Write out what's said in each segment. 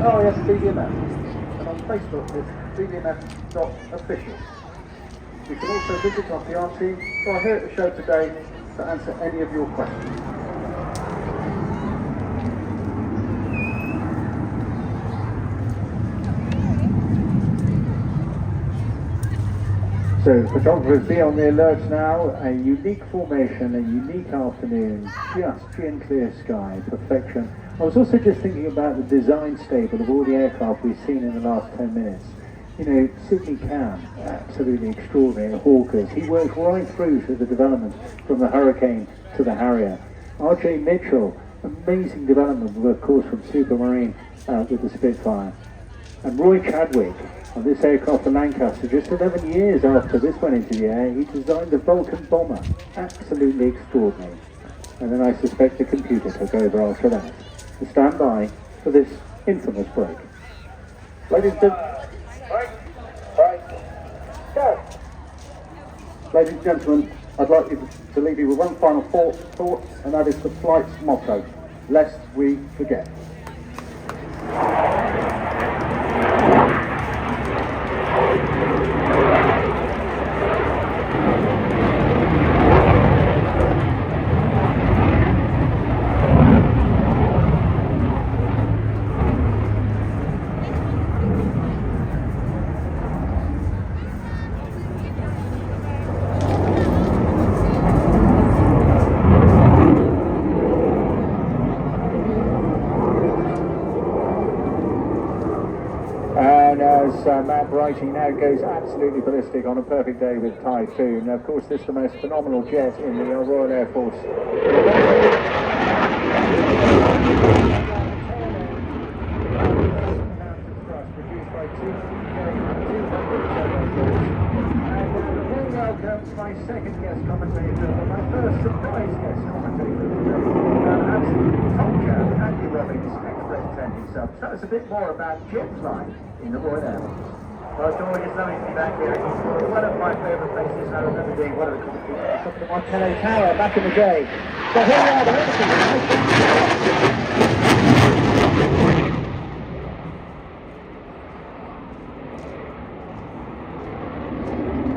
Oh yes, BDMF. And on Facebook it's BDMF.official. You can also visit our PR team who are here at the show today to answer any of your questions. So, photographers, be on the alert now. A unique formation, a unique afternoon, just clean clear sky, perfection. I was also just thinking about the design stable of all the aircraft we've seen in the last 10 minutes. You know, Sidney Cam, absolutely extraordinary, Hawkers. He worked right through to the development from the Hurricane to the Harrier. R.J. Mitchell, amazing development, of course, from Supermarine with the Spitfire. And Roy Chadwick, on this aircraft, the Lancaster, just 11 years after this went into the air, he designed the Vulcan bomber. Absolutely extraordinary. And then I suspect the computer took over after that. So stand by for this infamous break. Ladies and gentlemen, I'd like you to leave you with one final thought, and that is the flight's motto, lest we forget. Matt Brighting now goes absolutely ballistic on a perfect day with Typhoon. Now, of course, this is the most phenomenal jet in the Royal Air Force. Welcome to my second guest commentator, and my first surprise guest commentator today. Culture, Andy Robbins, ex-Brent himself. Tell us a bit more about jet flying in the Royal Air Force. Well, George, it's lovely to be back here. It's one of my favourite places. I remember doing one of the competitions up at the Montello Tower back in the day. So here we are, the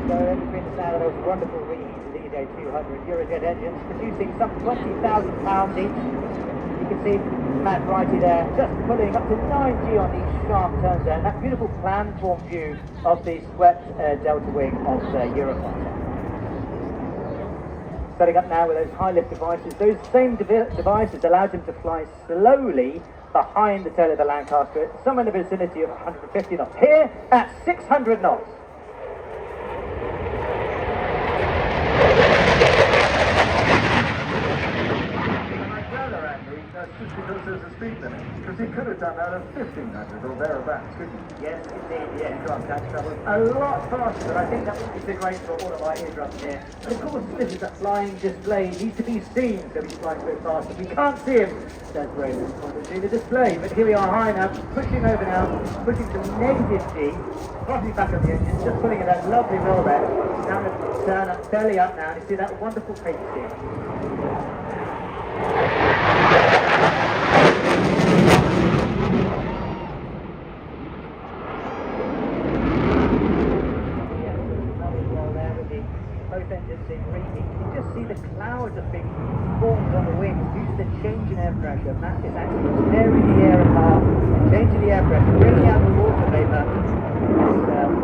So everything is out of those wonderful Lead 200 Eurojet engines, producing some 20,000 pounds each. You can see Matt Brighty there, just pulling up to 9G on these sharp turns there, and that beautiful planform view of the swept delta wing of the Eurofighter. Setting up now with those high lift devices. Those same devices allowed him to fly slowly behind the tail of the Lancaster, somewhere in the vicinity of 150 knots. Here at 600 knots. Just because there's a speed limit, because he could have done that at 1500 or thereabouts, couldn't he? Yes, indeed, the aircraft has travelled a lot faster, but I think that would be so great for all of our eardrums here. And of course, this is a flying display, he needs to be seen, so he's flying so fast, but we can't see him. That's very disappointing to see the display, but here we are high now, pushing over now, pushing to negative G, crossing back up the engine, just putting in that lovely roll there. Now we're going to turn up, belly up now, and you see that wonderful pace here. Both engines in reheat. You can just see the clouds of being formed on the wings due to the change in air pressure. Matt is actually tearing the air apart and changing the air pressure, bringing out the water vapour. This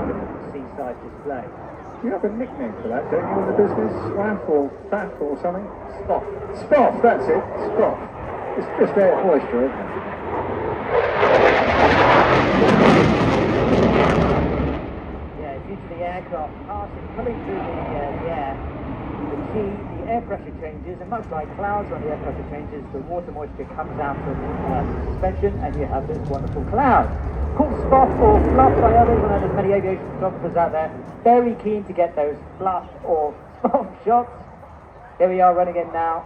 wonderful seaside display. You have a nickname for that, don't you, in the business? Swaff or Faff or something? Spoff. Spoff, that's it. Spoff. It's just air moisture, isn't it? Due to the aircraft passing, coming through the air, the air pressure changes, and much like clouds when the air pressure changes, the water moisture comes out of the suspension, and you have this wonderful cloud. Called spoff or fluff by others, and there's many aviation photographers out there, very keen to get those fluff or spoff shots. Here we are running in now.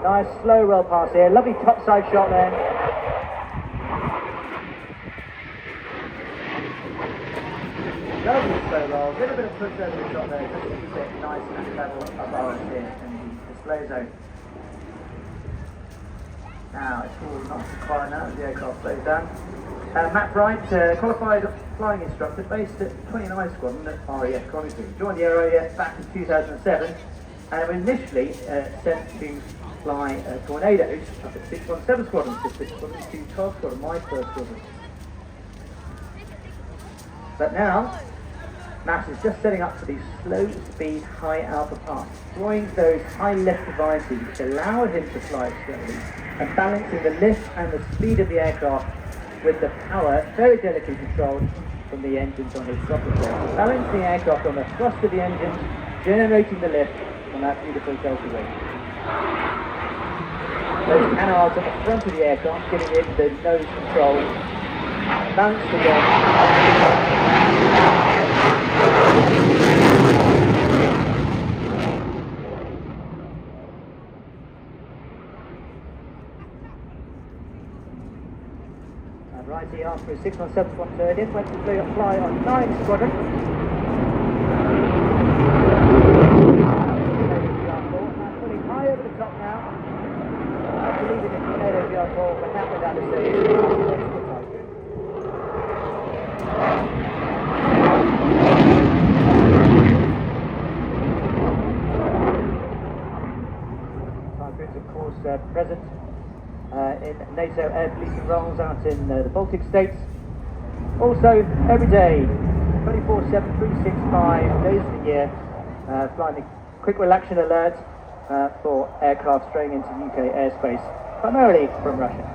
Nice slow roll pass here, lovely topside shot there. Lovely slow roll, a little bit of push over the shot there, just to keep it nice and level above us here in the display zone. Now it's all not quiet now as the aircraft slows down. Matt Bright, qualified flying instructor based at 29 Squadron at RAF Coventry. Joined the RAF back in 2007 and was initially sent to fly tornadoes up at 617 Squadron, so 612 Squadron, my first squadron. But now, Matt is just setting up for these slow-speed, high-alpha parts, deploying those high-lift devices which allow him to fly externally and balancing the lift and the speed of the aircraft with the power very delicately controlled from the engines on his throttle plate. Balancing the aircraft on the thrust of the engines, generating the lift on that beautiful delta wing. Those canards at the front of the aircraft giving it the nose control. Balance again. And righty after 617 one third in, went to fly on 9 Squadron. Pulling high over the top now. I believe in the tornado VR4, but now without the service. Typhoons, of course, present in NATO air policing roles out in the Baltic states. Also, every day, 24/7, 365 days of the year, flying the quick relaxation alert for aircraft straying into UK airspace, primarily from Russia.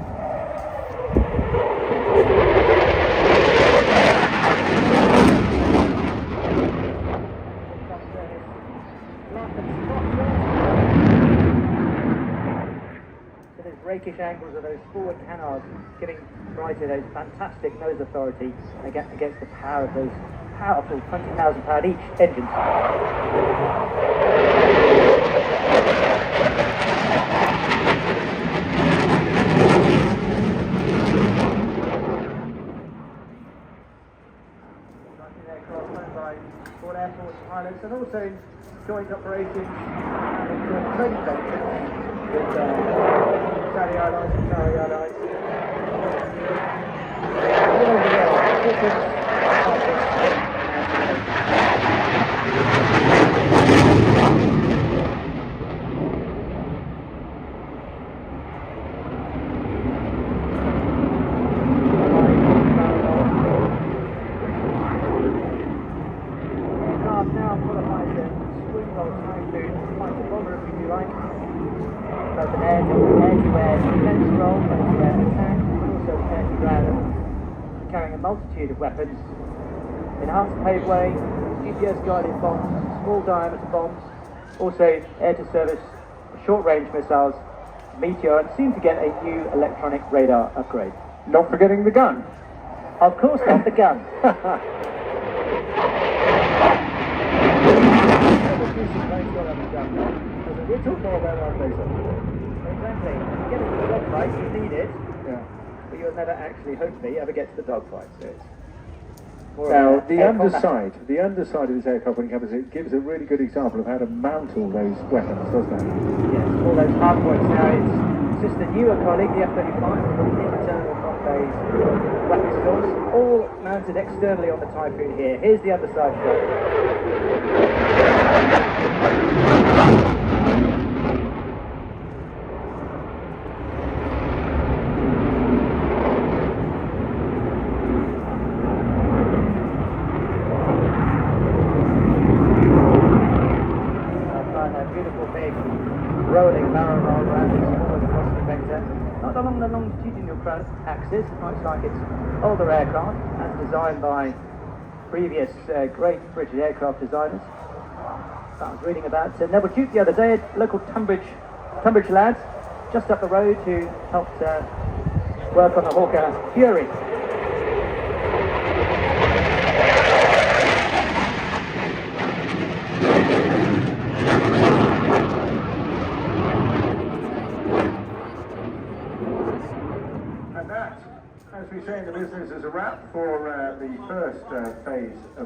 So those rakish angles of those forward canards giving Brighter those fantastic nose authority against the power of those powerful 20,000 pound each engines. Air Force pilots and also joint operations and joint training bases with Saudi Airlines and Qatari Airlines. All over the world, now qualifies a twin-roll Typhoon, fighter bomber if you like. Both an air-to-air defense role, air-to-air attack, but also air-to-ground, carrying a multitude of weapons. Enhanced paveway, GPS-guided bombs, small diameter bombs, also air-to-service short-range missiles, Meteor, and soon to get a new electronic radar upgrade. Not forgetting the gun. Of course not the gun. We'll talk more about that later. Exactly. You get into the dogfight, you need it, Yeah. but you'll never actually, hopefully, ever get to the dogfight. So it's more Now, of the air underside of this aircraft when it comes, it gives a really good example of how to mount all those weapons, doesn't it? Yes, all those hard points now. It's just the newer colleague, the F-35, with the internal front bays, weapon stores, all mounted externally on the Typhoon here. Here's the underside shot. Beautiful big rolling barrel roll around its forward velocity vector, not along the longitudinal axis, much like its older aircraft, as designed by previous great British aircraft designers. I was reading about Neville Duke the other day, a local Tunbridge lads, just up the road, who helped work on the Hawker Fury. And that, as we say in the business, is a wrap for the first phase of